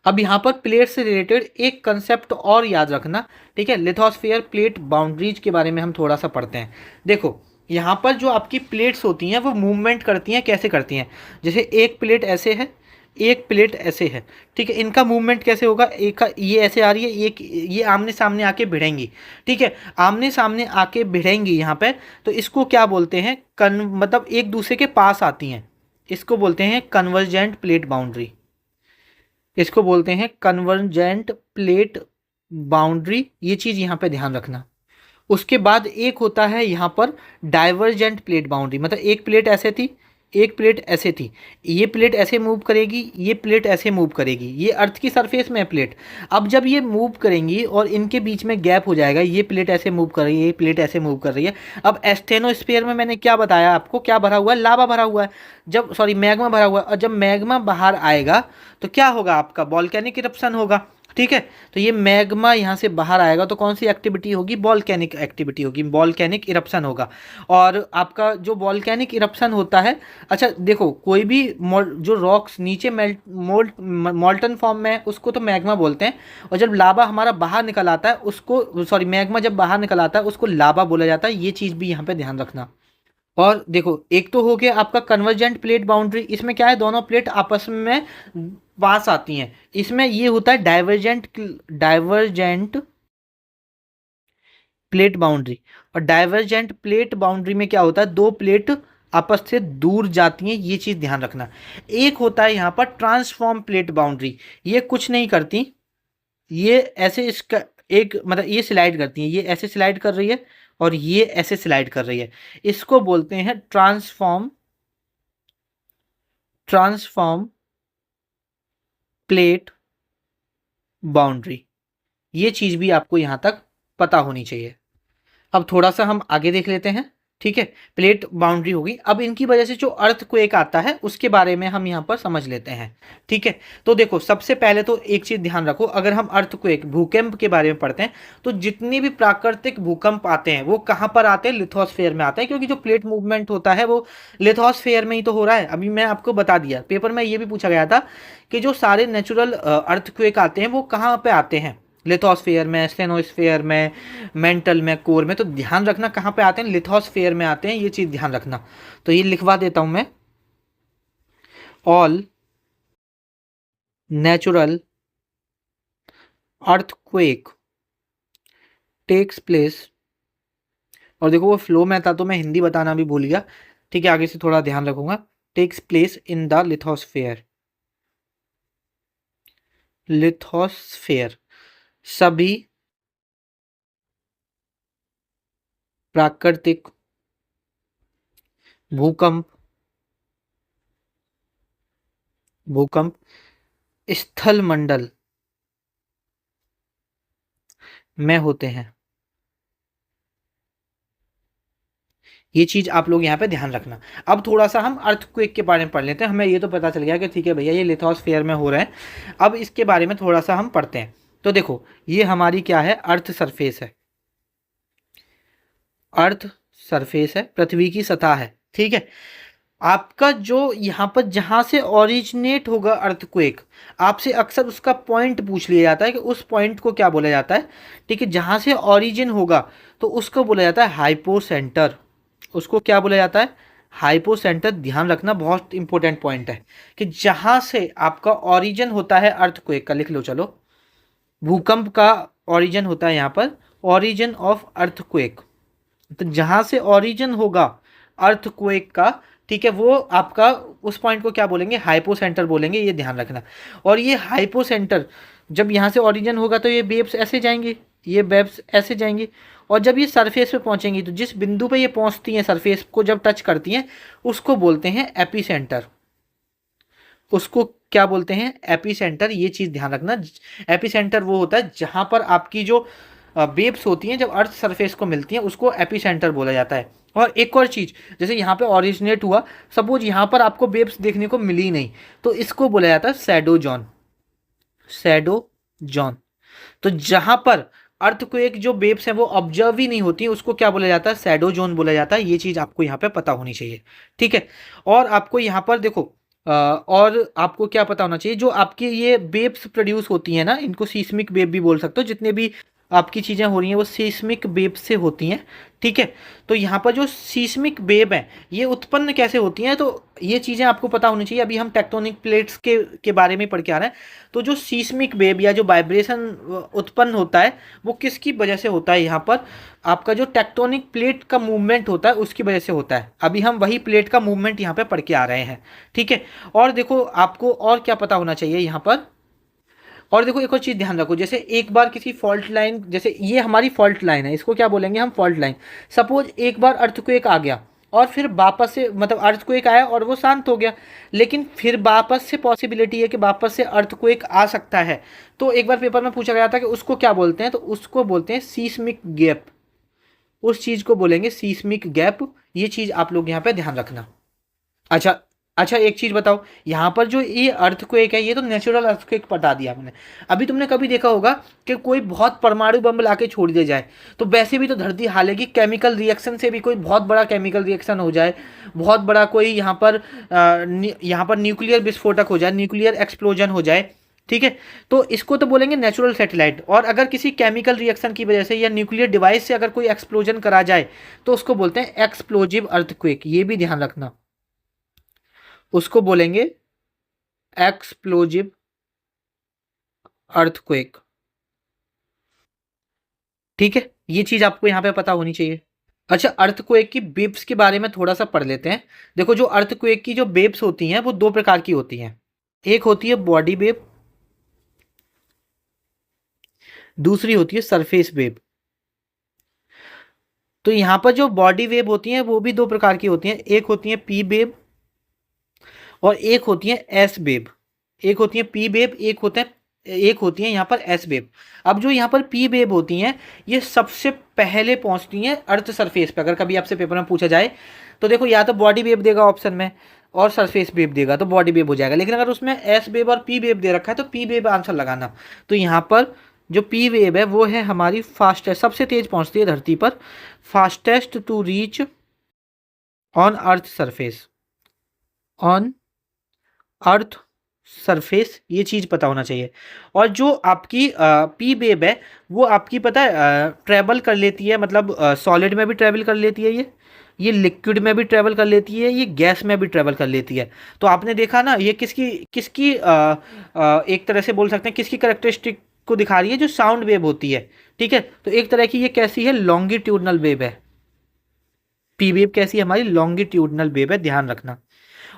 अब यहाँ पर प्लेट से रिलेटेड एक कंसेप्ट और याद रखना, ठीक है। लिथोस्फीयर प्लेट बाउंड्रीज के बारे में हम थोड़ा सा पढ़ते हैं। देखो यहाँ पर जो आपकी प्लेट्स होती हैं वो मूवमेंट करती हैं, कैसे करती हैं, जैसे एक प्लेट ऐसे है, एक प्लेट ऐसे है, ठीक है। इनका मूवमेंट कैसे होगा, एक का ये ऐसे आ रही है, एक ये आमने सामने आके भिड़ेंगी, ठीक है, आमने सामने आके भिड़ेंगी यहाँ पे। तो इसको क्या बोलते हैं, मतलब एक दूसरे के पास आती हैं, इसको बोलते हैं कन्वर्जेंट प्लेट बाउंड्री, इसको बोलते हैं कन्वर्जेंट प्लेट बाउंड्री। ये चीज़ यहाँ पे ध्यान रखना। उसके बाद एक होता है यहाँ पर डाइवर्जेंट प्लेट बाउंड्री, मतलब एक प्लेट ऐसे थी, एक प्लेट ऐसे थी, ये प्लेट ऐसे मूव करेगी, ये प्लेट ऐसे मूव करेगी, ये अर्थ की सरफेस में है प्लेट। अब जब ये मूव करेंगी और इनके बीच में गैप हो जाएगा, ये प्लेट ऐसे मूव कर रही है, ये प्लेट ऐसे मूव कर रही है। अब एस्टेनोस्फीयर में मैंने क्या बताया आपको, क्या भरा हुआ है, लावा भरा हुआ है, जब सॉरी मैग्मा भरा हुआ है, और जब मैग्मा बाहर आएगा तो क्या होगा, आपका वॉल्केनिक इरप्शन होगा। ठीक है, तो ये मैग्मा यहाँ से बाहर आएगा तो कौन सी एक्टिविटी होगी, वॉल्केनिक एक्टिविटी होगी, वॉल्केनिक इरप्शन होगा। और आपका जो वॉल्केनिक इरप्शन होता है, अच्छा देखो कोई भी जो रॉक्स नीचे मॉल्टन फॉर्म में है उसको तो मैग्मा बोलते हैं, और जब लावा हमारा बाहर निकल आता है उसको सॉरी मैग्मा जब बाहर निकल आता है उसको लावा बोला जाता है। ये चीज़ भी यहाँ पे ध्यान रखना। और देखो एक तो हो गया आपका कन्वर्जेंट प्लेट बाउंड्री, इसमें क्या है, दोनों प्लेट आपस में पास आती हैं। इसमें ये होता है डाइवर्जेंट प्लेट बाउंड्री, और डाइवर्जेंट प्लेट बाउंड्री में क्या होता है, दो प्लेट आपस से दूर जाती हैं, ये चीज़ ध्यान रखना। एक होता है यहाँ पर ट्रांसफॉर्म प्लेट बाउंड्री, ये कुछ नहीं करती, ये ऐसे इसका एक मतलब ये स्लाइड करती हैं, ये ऐसे स्लाइड कर रही है और ये ऐसे स्लाइड कर रही है, इसको बोलते हैं ट्रांसफॉर्म प्लेट बाउंड्री। ये चीज़ भी आपको यहाँ तक पता होनी चाहिए। अब थोड़ा सा हम आगे देख लेते हैं। ठीक है, प्लेट बाउंड्री होगी। अब इनकी वजह से जो अर्थक्वेक आता है उसके बारे में हम यहाँ पर समझ लेते हैं। ठीक है, तो देखो सबसे पहले तो एक चीज़ ध्यान रखो, अगर हम अर्थक्वेक भूकंप के बारे में पढ़ते हैं तो जितने भी प्राकृतिक भूकंप आते हैं वो कहाँ पर आते हैं, लिथोस्फेयर में आते हैं, क्योंकि जो प्लेट मूवमेंट होता है वो लिथोस्फेयर में ही तो हो रहा है। अभी मैं आपको बता दिया, पेपर में ये भी पूछा गया था कि जो सारे नेचुरल अर्थक्वेक आते हैं वो कहाँ पे आते हैं, लिथोस्फेयर में, स्टेनोस्फेयर में, मेंटल में, कोर में। तो ध्यान रखना कहाँ पे आते हैं, लिथोस्फेयर में आते हैं, ये चीज़ ध्यान रखना। तो ये लिखवा देता हूं मैं, all natural earthquake takes place, और देखो वो फ्लो में था तो मैं हिंदी बताना भी भूल गया। ठीक है, आगे से थोड़ा ध्यान रखूंगा। Takes place in the lithosphere सभी प्राकृतिक भूकंप स्थल मंडल में होते हैं। ये चीज आप लोग यहाँ पे ध्यान रखना। अब थोड़ा सा हम अर्थक्वेक के बारे में पढ़ लेते हैं। हमें ये तो पता चल गया कि ठीक है भैया ये लिथोस्फेयर में हो रहा है। अब इसके बारे में थोड़ा सा हम पढ़ते हैं। तो देखो ये हमारी क्या है, अर्थ सरफेस है, अर्थ सरफेस है, पृथ्वी की सतह है। ठीक है, आपका जो यहाँ पर जहाँ से ओरिजिनेट होगा अर्थक्वेक, आपसे अक्सर उसका पॉइंट पूछ लिया जाता है कि उस पॉइंट को क्या बोला जाता है। ठीक है, जहाँ से ओरिजिन होगा तो उसको बोला जाता है हाइपोसेंटर। उसको क्या बोला जाता है, हाइपोसेंटर। ध्यान रखना, बहुत इंपॉर्टेंट पॉइंट है कि जहाँ से आपका ओरिजिन होता है अर्थक्वेक का, लिख लो चलो, भूकंप का ओरिजिन होता है यहाँ पर, ओरिजिन ऑफ अर्थक्वेक। तो जहाँ से ओरिजिन होगा अर्थक्वेक का, ठीक है, वो आपका उस पॉइंट को क्या बोलेंगे, हाइपोसेंटर बोलेंगे, ये ध्यान रखना। और ये हाइपोसेंटर जब यहाँ से ओरिजिन होगा तो ये वेव्स ऐसे जाएंगे, ये वेव्स ऐसे जाएंगी, और जब ये सरफेस पे पहुँचेंगी तो जिस बिंदु पे ये पहुँचती हैं, सरफेस को जब टच करती हैं, उसको बोलते हैं एपीसेंटर। उसको क्या बोलते हैं, एपीसेंटर। ये चीज़ ध्यान रखना, एपीसेंटर वो होता है जहाँ पर आपकी जो वेव्स होती हैं जब अर्थ सरफेस को मिलती हैं, उसको एपीसेंटर बोला जाता है। और एक और चीज़, जैसे यहाँ पे ओरिजिनेट हुआ, सपोज यहाँ पर आपको वेव्स देखने को मिली नहीं, तो इसको बोला जाता है शैडो जोन। शैडो जोन, तो जहाँ पर अर्थक्वेक जो वेव्स हैं वो ऑब्जर्व ही नहीं होती, उसको क्या बोला जाता है, शैडो जोन बोला जाता है। ये चीज़ आपको यहाँ पे पता होनी चाहिए। ठीक है, और आपको यहाँ पर देखो और आपको क्या पता होना चाहिए, जो आपकी ये वेव्स प्रोड्यूस होती हैं ना, इनको सीस्मिक वेव भी बोल सकते हो। जितने भी आपकी चीज़ें हो रही हैं वो सीस्मिक वेव से होती हैं। ठीक है, तो यहाँ पर जो सीस्मिक वेव हैं ये उत्पन्न कैसे होती हैं, तो ये चीज़ें आपको पता होनी चाहिए। अभी हम टेक्टोनिक प्लेट्स के बारे में पढ़ के आ रहे हैं। तो जो सीस्मिक वेव या जो वाइब्रेशन उत्पन्न होता है वो किसकी वजह से होता है, यहाँ पर आपका जो टेक्टोनिक प्लेट का मूवमेंट होता है उसकी वजह से होता है। अभी हम वही प्लेट का मूवमेंट यहाँ पे पढ़ के आ रहे हैं। ठीक है, और देखो आपको और क्या पता होना चाहिए यहाँ पर, और देखो एक और चीज़ ध्यान रखो, जैसे एक बार किसी फॉल्ट लाइन, जैसे ये हमारी फॉल्ट लाइन है, इसको क्या बोलेंगे हम, फॉल्ट लाइन। सपोज एक बार अर्थक्वेक आ गया और फिर वापस से मतलब अर्थक्वेक आया और वो शांत हो गया, लेकिन फिर वापस से पॉसिबिलिटी है कि वापस से अर्थक्वेक आ सकता है। तो एक बार पेपर में पूछा गया था कि उसको क्या बोलते हैं, तो उसको बोलते हैं सीस्मिक गैप, उस चीज़ को बोलेंगे सीस्मिक गैप। ये चीज़ आप लोग यहाँ पे ध्यान रखना। अच्छा, अच्छा एक चीज बताओ, यहाँ पर जो ये अर्थक्वेक है ये तो नेचुरल अर्थक्वेक बता दिया आपने। अभी तुमने कभी देखा होगा कि कोई बहुत परमाणु बम लाके छोड़ दिया जाए, तो वैसे भी तो धरती हालेगी, केमिकल रिएक्शन से भी कोई बहुत बड़ा केमिकल रिएक्शन हो जाए, बहुत बड़ा कोई यहाँ पर न्यूक्लियर विस्फोटक हो जाए, न्यूक्लियर एक्सप्लोजन हो जाए, ठीक है, तो इसको तो बोलेंगे नेचुरल सैटेलाइट। और अगर किसी केमिकल रिएक्शन की वजह से या न्यूक्लियर डिवाइस से अगर कोई एक्सप्लोजन करा जाए तो उसको बोलते हैं एक्सप्लोजिव अर्थक्वेक, ये भी ध्यान रखना, उसको बोलेंगे एक्सप्लोजिव अर्थक्वेक। ठीक है, ये चीज आपको यहां पे पता होनी चाहिए। अच्छा, अर्थक्वेक की वेव्स के बारे में थोड़ा सा पढ़ लेते हैं। देखो, जो अर्थक्वेक की जो वेव्स होती हैं वो दो प्रकार की होती हैं। एक होती है बॉडी वेव, दूसरी होती है सरफेस वेव। तो यहां पर जो बॉडी वेव होती हैं वो भी दो प्रकार की होती हैं, एक होती है पी वेव और एक होती है एस वेव। एक होती है पी वेव, एक होती है यहाँ पर एस वेव। अब जो यहाँ पर पी वेव होती हैं ये सबसे पहले पहुंचती हैं अर्थ सरफेस पे। अगर कभी आपसे पेपर में पूछा जाए तो देखो, या तो बॉडी वेव देगा ऑप्शन में और सरफेस वेव देगा तो बॉडी वेव हो जाएगा, लेकिन अगर उसमें एस वेव और पी वेव दे रखा है तो पी वेव आंसर लगाना। तो यहाँ पर जो पी वेव है वो है हमारी फास्टेस्ट, सबसे तेज पहुंचती है धरती पर, fastest to reach on earth surface, on earth surface, ये चीज़ पता होना चाहिए। और जो आपकी पी वेब है वो आपकी पता है ट्रैवल कर लेती है, मतलब सॉलिड में भी ट्रैवल कर लेती है, ये लिक्विड में भी ट्रैवल कर लेती है, ये गैस में भी ट्रैवल कर लेती है। तो आपने देखा ना, ये किसकी किसकी एक तरह से बोल सकते हैं किसकी करेक्टरिस्टिक को दिखा रही है, जो साउंड वेव होती है। ठीक है, तो एक तरह की ये कैसी है, लॉन्गिट्यूडनल वेव है। पी वेव कैसी है, हमारी लॉन्गिट्यूडनल वेव है, ध्यान रखना।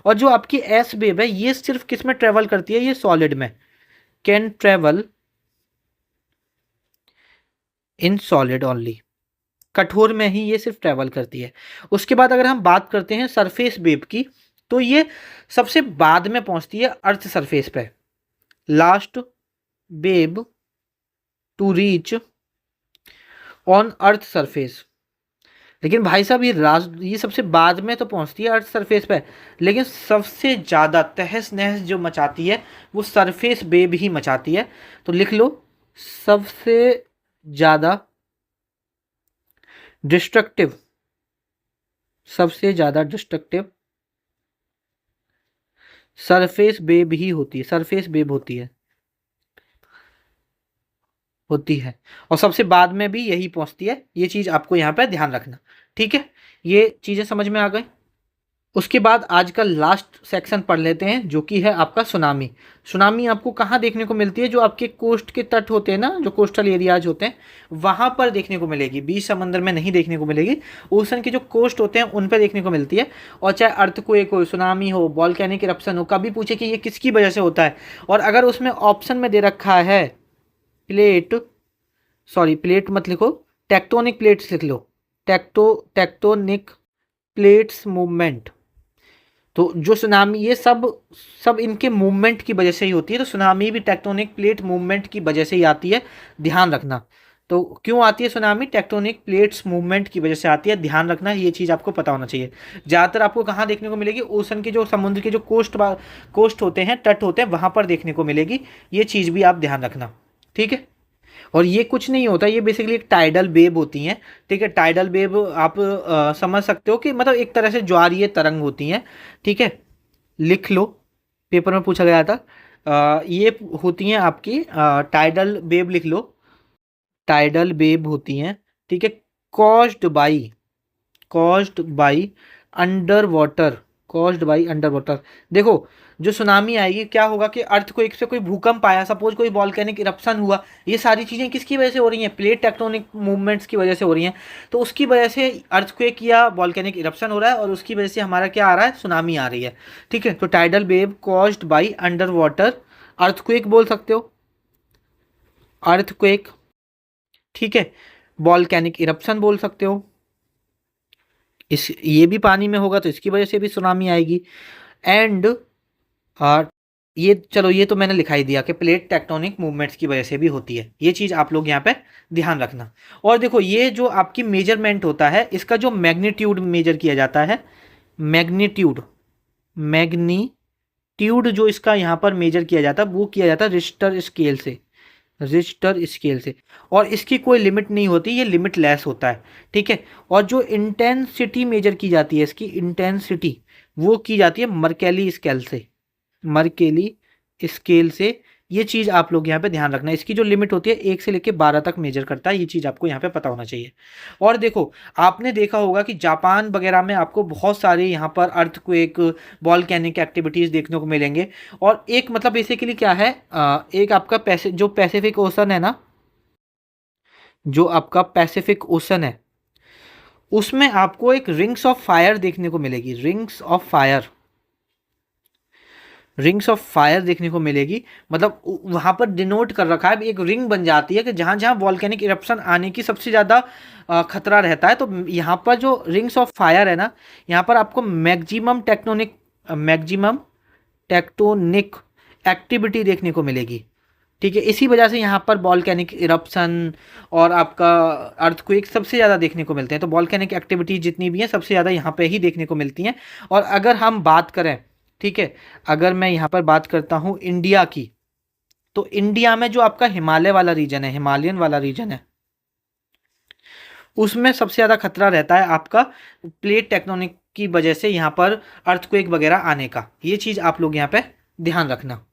और जो आपकी एस वेव है ये सिर्फ किस में ट्रेवल करती है, ये सॉलिड में, can travel in solid only, कठोर में ही ये सिर्फ ट्रेवल करती है। उसके बाद अगर हम बात करते हैं सरफेस वेव की, तो ये सबसे बाद में पहुंचती है अर्थ सरफेस पे, last wave to reach on earth surface. लेकिन भाई साहब ये सबसे बाद में तो पहुंचती है अर्थ सरफेस पे, लेकिन सबसे ज़्यादा तहस नहस जो मचाती है वो सरफेस वेव ही मचाती है। तो लिख लो, सबसे ज़्यादा डिस्ट्रक्टिव, सबसे ज़्यादा डिस्ट्रक्टिव सरफेस वेव ही होती है, सरफेस वेव होती है और सबसे बाद में भी यही पहुंचती है। ये चीज़ आपको यहाँ पे ध्यान रखना। ठीक है, ये चीज़ें समझ में आ गई। उसके बाद आज का लास्ट सेक्शन पढ़ लेते हैं जो कि है आपका सुनामी। सुनामी आपको कहाँ देखने को मिलती है, जो आपके कोस्ट के तट होते हैं ना, जो कोस्टल एरियाज होते हैं वहाँ पर देखने को मिलेगी, बीच समंदर में नहीं देखने को मिलेगी। ओशन के जो कोस्ट होते हैं उन पर देखने को मिलती है। और चाहे अर्थक्वेक हो, सुनामी हो, वॉल्केनिक इरप्शन हो, कभी पूछे कि ये किसकी वजह से होता है, और अगर उसमें ऑप्शन में दे रखा है प्लेट, सॉरी प्लेट मत लिखो, टेक्टोनिक प्लेट्स लिख लो, टेक्टोनिक प्लेट्स मूवमेंट, तो जो सुनामी ये सब सब इनके मूवमेंट की वजह से ही होती है। तो सुनामी भी टेक्टोनिक प्लेट मूवमेंट की वजह से ही आती है, ध्यान रखना। तो क्यों आती है सुनामी, टेक्टोनिक प्लेट्स मूवमेंट की वजह से आती है, ध्यान रखना, ये चीज़ आपको पता होना चाहिए। ज़्यादातर आपको कहाँ देखने को मिलेगी, ओशन के जो समुद्र के जो कोस्ट होते हैं, तट होते हैं, वहाँ पर देखने को मिलेगी। ये चीज़ भी आप ध्यान रखना। ठीक है, और ये कुछ नहीं होता, ये बेसिकली एक टाइडल वेव होती हैं। ठीक है, टाइडल वेव आप समझ सकते हो कि मतलब एक तरह से ज्वारीय तरंग होती हैं। ठीक है, लिख लो, पेपर में पूछा गया था। ये होती हैं आपकी टाइडल वेव, लिख लो, टाइडल वेव होती हैं। ठीक है, caused by under water, caused by under water. देखो, जो सुनामी आएगी क्या होगा कि अर्थक्वेक से कोई भूकंप आया, सपोज कोई वॉल्केनिक इरप्शन हुआ, ये सारी चीज़ें किसकी वजह से हो रही हैं, प्लेट टेक्टोनिक मूवमेंट्स की वजह से हो रही हैं। तो उसकी वजह से अर्थक्वेक या वॉल्केनिक इरप्शन हो रहा है और उसकी वजह से हमारा क्या आ रहा है, सुनामी आ रही है। ठीक है, तो tidal wave caused by under water earthquake बोल सकते हो, अर्थक्वेक। ठीक है, वॉल्केनिक इरप्शन बोल सकते हो, इस ये भी पानी में होगा तो इसकी वजह से भी सुनामी आएगी। एंड ये चलो ये तो मैंने लिखा ही दिया कि प्लेट टेक्टोनिक मूवमेंट्स की वजह से भी होती है। ये चीज़ आप लोग यहाँ पे ध्यान रखना। और देखो ये जो आपकी मेजरमेंट होता है इसका जो मैग्नीट्यूड मेजर किया जाता है, मैग्नीट्यूड मैग्नीट्यूड जो इसका यहाँ पर मेजर किया जाता है वो किया जाता है रिश्टर स्केल से, रिश्टर स्केल से। और इसकी कोई लिमिट नहीं होती, ये लिमिटलेस होता है, ठीक है। और जो इंटेंसिटी मेजर की जाती है, इसकी इंटेंसिटी वो की जाती है मर्केली स्केल से, मर्केली स्केल से। ये चीज़ आप लोग यहाँ पे ध्यान रखना। इसकी जो लिमिट होती है 1 से लेकर 12 तक मेजर करता है, ये चीज़ आपको यहाँ पे पता होना चाहिए। और देखो आपने देखा होगा कि जापान वगैरह में आपको बहुत सारे यहाँ पर अर्थक्वेक, वॉल्केनिक एक्टिविटीज़ देखने को मिलेंगे। और एक मतलब बेसिकली क्या है, एक आपका जो पैसिफिक ओशन है ना, जो आपका पैसिफिक ओशन है उसमें आपको एक रिंग्स ऑफ फायर देखने को मिलेगी, rings of fire, rings of fire देखने को मिलेगी। मतलब वहाँ पर डिनोट कर रखा है, एक रिंग बन जाती है कि जहाँ जहाँ वॉल्केनिक इरप्शन आने की सबसे ज़्यादा खतरा रहता है। तो यहाँ पर जो रिंग्स ऑफ फायर है ना, यहाँ पर आपको मैक्सिमम टेक्टोनिक एक्टिविटी देखने को मिलेगी, ठीक है। इसी वजह से यहाँ पर वॉल्केनिक इरप्शन और आपका अर्थक्वेक सबसे ज़्यादा देखने को मिलते हैं। तो वॉल्केनिक एक्टिविटी जितनी भी हैं सबसे ज़्यादा यहाँ पे ही देखने को मिलती हैं। और अगर हम बात करें, ठीक है, अगर मैं यहाँ पर बात करता हूँ इंडिया की, तो इंडिया में जो आपका हिमालय वाला रीजन है, हिमालयन वाला रीजन है, उसमें सबसे ज़्यादा खतरा रहता है आपका प्लेट टेक्टोनिक की वजह से यहाँ पर अर्थक्वेक वगैरह आने का। ये चीज़ आप लोग यहाँ पे ध्यान रखना,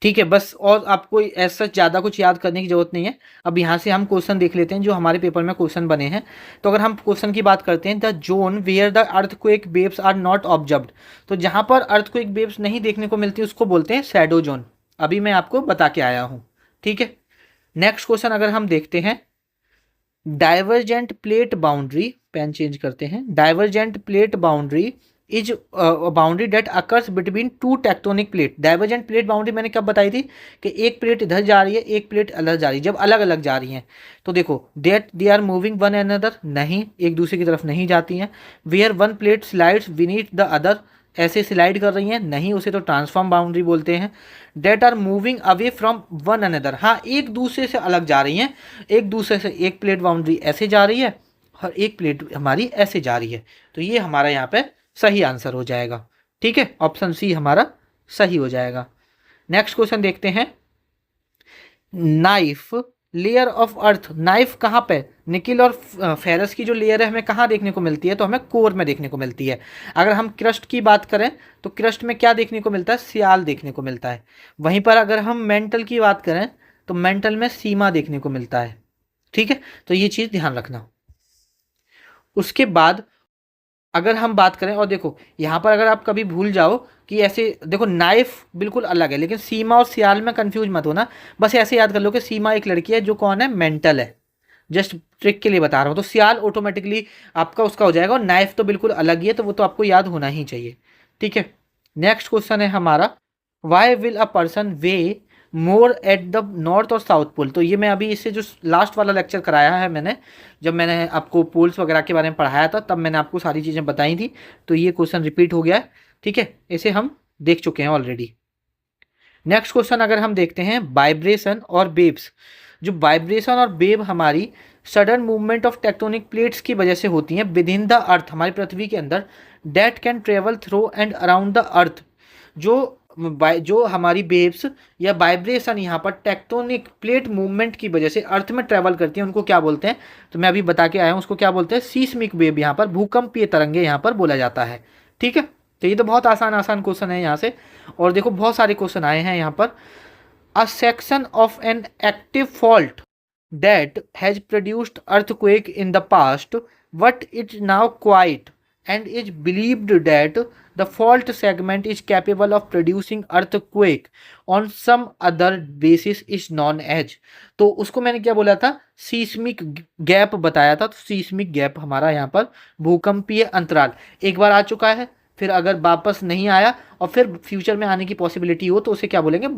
ठीक है। बस और आपको ऐसा ज़्यादा कुछ याद करने की ज़रूरत नहीं है। अब यहाँ से हम क्वेश्चन देख लेते हैं जो हमारे पेपर में क्वेश्चन बने हैं। तो अगर हम क्वेश्चन की बात करते हैं, the zone where the earthquake waves are not observed, तो जहाँ पर अर्थक्वेक वेव्स नहीं देखने को मिलती उसको बोलते हैं शैडो जोन। अभी मैं आपको बता के आया हूँ, ठीक है। नेक्स्ट क्वेश्चन अगर हम देखते हैं, divergent plate boundary, pen change करते हैं, divergent plate boundary is boundary that occurs between two tectonic plate. Divergent plate boundary मैंने कब बताई थी कि एक प्लेट इधर जा रही है, एक प्लेट अलग जा रही है, जब अलग अलग जा रही हैं। तो देखो that they are moving one another, नहीं एक दूसरे की तरफ नहीं जाती हैं। Where one plate slides beneath the other, ऐसे स्लाइड कर रही हैं, नहीं उसे तो ट्रांसफॉर्म बाउंड्री बोलते हैं। That are moving away from one another, हाँ एक दूसरे से अलग जा रही हैं, एक दूसरे से एक प्लेट बाउंड्री ऐसे जा रही है और एक प्लेट हमारी ऐसे जा रही है। तो ये हमारा यहाँ पे सही आंसर हो जाएगा, ठीक है, ऑप्शन सी हमारा सही हो जाएगा। नेक्स्ट क्वेश्चन देखते हैं, knife layer of earth, knife कहाँ पे, निकिल और फेरस की जो लेयर है हमें कहाँ देखने को मिलती है, तो हमें कोर में देखने को मिलती है। अगर हम क्रस्ट की बात करें तो क्रस्ट में क्या देखने को मिलता है, सियाल देखने को मिलता है। वहीं पर अगर हम मेंटल की बात करें तो मेंटल में सीमा देखने को मिलता है, ठीक है। तो ये चीज़ ध्यान रखना। उसके बाद अगर हम बात करें, और देखो यहाँ पर अगर आप कभी भूल जाओ कि ऐसे देखो नाइफ बिल्कुल अलग है लेकिन सीमा और सियाल में कंफ्यूज मत होना, बस ऐसे याद कर लो कि सीमा एक लड़की है जो कौन है, मेंटल है। जस्ट ट्रिक के लिए बता रहा हूँ। तो सियाल ऑटोमेटिकली आपका उसका हो जाएगा और नाइफ तो बिल्कुल अलग ही है, तो वो तो आपको याद होना ही चाहिए, ठीक है। नेक्स्ट क्वेश्चन है हमारा, why will a person weigh more at the north और साउथ पोल। तो ये मैं अभी इससे जो लास्ट वाला लेक्चर कराया है मैंने, जब मैंने आपको पोल्स वगैरह के बारे में पढ़ाया था तब मैंने आपको सारी चीज़ें बताई थी, तो ये क्वेश्चन रिपीट हो गया है, ठीक है, इसे हम देख चुके हैं ऑलरेडी। नेक्स्ट क्वेश्चन अगर हम देखते हैं, वाइब्रेशन और वेव्स, जो वाइब्रेशन और वेव हमारी sudden movement of tectonic plates की वजह से होती हैं विद इन द अर्थ, हमारी पृथ्वी के अंदर, date can travel through and around the earth. जो हमारी वेव्स या वाइब्रेशन यहाँ पर टेक्टोनिक प्लेट मूवमेंट की वजह से अर्थ में ट्रेवल करती हैं उनको क्या बोलते हैं, तो मैं अभी बता के आया हूँ उसको क्या बोलते हैं, सीस्मिक वेव, यहाँ पर भूकंपीय तरंगे यहाँ पर बोला जाता है, ठीक है। तो ये तो बहुत आसान आसान क्वेश्चन है यहाँ से। और देखो बहुत सारे क्वेश्चन आए हैं यहाँ पर, a section of an active fault that has produced earthquake in the past, but it now quiet and is believed that the fault segment is capable of producing earthquake on some other basis is known as। तो उसको मैंने क्या बोला था, seismic gap बताया था। तो seismic gap हमारा यहाँ पर भूकंपीय अंतराल, एक बार आ चुका है, फिर अगर वापस नहीं आया और फिर फ्यूचर में आने की पॉसिबिलिटी हो तो उसे क्या बोलेंगे,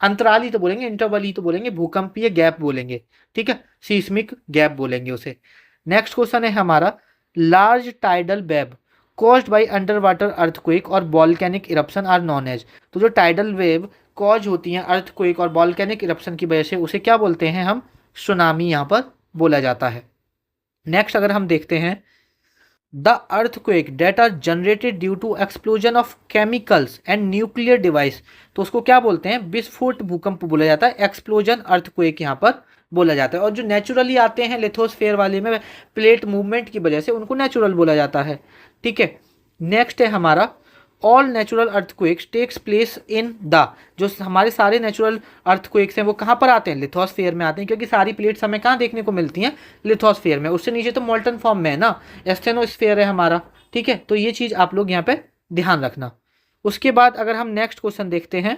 अंतराल ही तो बोलेंगे, इंटरवल ही तो बोलेंगे, भूकंपीय गैप बोलेंगे, ठीक है, सीस्मिक गैप बोलेंगे उसे। नेक्स्ट क्वेश्चन है हमारा, large tidal wave caused by under water earthquake और volcanic eruption are known as. तो जो टाइडल वेव कॉज होती हैं अर्थक्वेक और वॉल्केनिक इरप्शन की वजह से, उसे क्या बोलते हैं हम? सुनामी यहाँ पर बोला जाता है। नेक्स्ट अगर हम देखते हैं, the earthquake that are generated due to explosion of chemicals and nuclear device, तो उसको क्या बोलते हैं? विस्फोट भूकंप बोला जाता है, एक्सप्लोजन अर्थक्वेक यहाँ पर बोला जाता है। और जो नेचुरली आते हैं लिथोस्फेयर वाले में प्लेट मूवमेंट की वजह से, उनको नेचुरल बोला जाता है। ठीक है, नेक्स्ट है हमारा, all natural earthquakes takes place in the, जो हमारे सारे नेचुरल अर्थक्वेक्स हैं वो कहाँ पर आते हैं? लिथोस्फेयर में आते हैं, क्योंकि सारी प्लेट्स हमें कहाँ देखने को मिलती हैं? लिथोस्फेयर में। उससे नीचे तो मोल्टन फॉर्म में है ना, एस्थेनोस्फेयर है हमारा। ठीक है, तो ये चीज़ आप लोग यहाँ पे ध्यान रखना। उसके बाद अगर हम नेक्स्ट क्वेश्चन देखते हैं,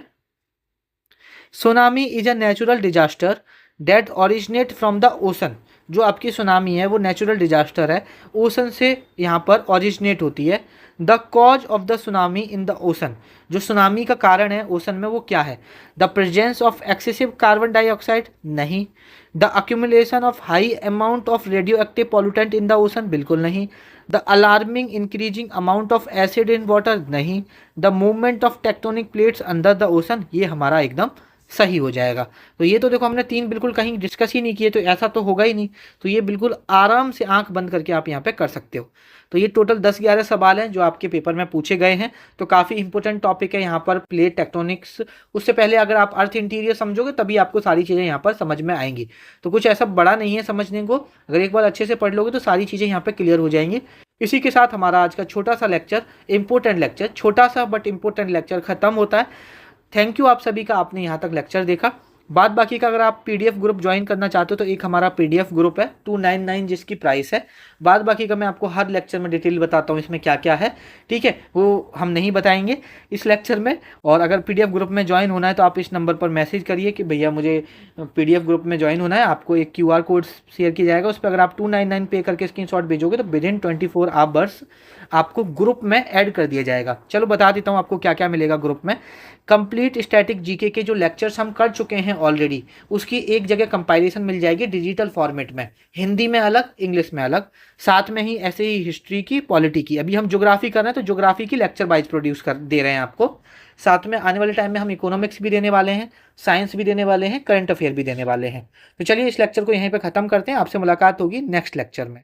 tsunami is a natural disaster that originate from the ocean. जो आपकी सुनामी है वो नेचुरल डिजास्टर है, ओशन से यहाँ पर ओरिजिनेट होती है। The cause of the tsunami in the ocean, जो सुनामी का कारण है ओशन में वो क्या है? The presence of excessive carbon dioxide, नहीं। The accumulation of high amount of radioactive pollutant in the ocean, बिल्कुल नहीं। The alarming increasing amount of acid in water, नहीं। The movement of tectonic plates under the ocean, ये हमारा एकदम सही हो जाएगा। तो ये तो देखो हमने तीन बिल्कुल कहीं डिस्कस ही नहीं किए, तो ऐसा तो होगा ही नहीं। तो ये बिल्कुल आराम से आंख बंद करके आप यहाँ पे कर सकते हो। तो ये टोटल 10-11 सवाल हैं जो आपके पेपर में पूछे गए हैं। तो काफ़ी इंपॉर्टेंट टॉपिक है यहाँ पर प्लेट टेक्टोनिक्स। उससे पहले अगर आप अर्थ इंटीरियर समझोगे तभी आपको सारी चीज़ें यहाँ पर समझ में आएंगी। तो कुछ ऐसा बड़ा नहीं है समझने को, अगर एक बार अच्छे से पढ़ लोगे तो सारी चीज़ें यहाँ पर क्लियर हो जाएंगी। इसी के साथ हमारा आज का छोटा सा लेक्चर, इंपॉर्टेंट लेक्चर, छोटा सा बट इंपॉर्टेंट लेक्चर खत्म होता है। थैंक यू आप सभी का, आपने यहाँ तक लेक्चर देखा। बाद बाकी का अगर आप पीडीएफ ग्रुप ज्वाइन करना चाहते हो तो एक हमारा पीडीएफ ग्रुप है 299 जिसकी प्राइस है। बाद बाकी का मैं आपको हर लेक्चर में डिटेल बताता हूँ इसमें क्या क्या है। ठीक है, वो हम नहीं बताएंगे इस लेक्चर में। और अगर पीडीएफ ग्रुप में ज्वाइन होना है तो आप इस नंबर पर मैसेज करिए कि भैया मुझे पीडीएफ ग्रुप में ज्वाइन होना है। आपको एक QR कोड शेयर किया जाएगा, उस पर अगर आप 299 पे करके स्क्रीनशॉट भेजोगे तो विदिन 24 आवर्स आपको ग्रुप में ऐड कर दिया जाएगा। चलो बता देता हूँ आपको क्या क्या मिलेगा ग्रुप में। कंप्लीट स्टैटिक जीके के जो लेक्चर्स हम कर चुके हैं ऑलरेडी, उसकी एक जगह कंपाइलेशन मिल जाएगी डिजिटल फॉर्मेट में, हिंदी में अलग, इंग्लिश में अलग। साथ में ही ऐसे ही हिस्ट्री की, पॉलिटी की, अभी हम ज्योग्राफी कर रहे हैं तो ज्योग्राफी की लेक्चर वाइज प्रोड्यूस कर दे रहे हैं आपको। साथ में आने वाले टाइम में हम इकोनॉमिक्स भी देने वाले हैं, साइंस भी देने वाले हैं, करंट अफेयर भी देने वाले हैं। तो चलिए इस लेक्चर को यहीं पर ख़त्म करते हैं, आपसे मुलाकात होगी नेक्स्ट लेक्चर में।